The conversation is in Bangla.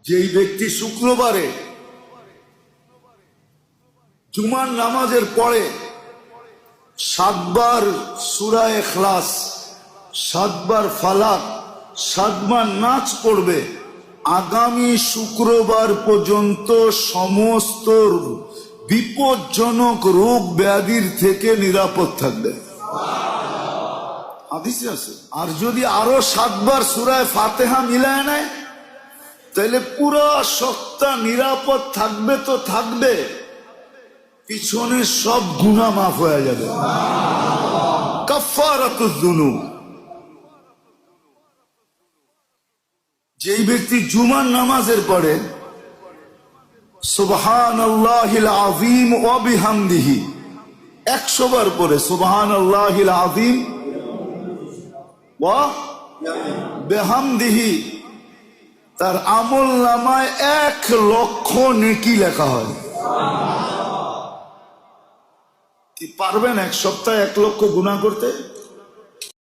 যেই ব্যক্তি শুক্রবারে জুমার নামাজের পরে 7 বার সূরা ইখলাস, 7 বার ফালাক, 7 বার নাচ পড়বে, আগামী শুক্রবার পর্যন্ত সমস্ত বিপজ্জনক রোগ ব্যাধির থেকে নিরাপদ থাকবে। হাদিসে আছে। আর যদি আরো 7 বার সূরা ফাতিহা মিলায় নেয় তাহলে পুরো সপ্তাহ নিরাপদ থাকবে। তো থাকবে, পিছনে সব গুনাহ মাফ হয়ে যাবে। কাফারাতুজ যুনুব। যেই ব্যক্তি জুমার নামাজের পরে সুবহানাল্লাহিল আযীম ওয়া বিহামদিহি 100 বার পরে সুবহানাল্লাহিল আযীম ওয়া বিহামদিহি, তার আমল নামায় 1 লক্ষ নেকি লেখা হয়। কি পারবেন এক সপ্তাহে 1 লক্ষ গুনাহ করতে?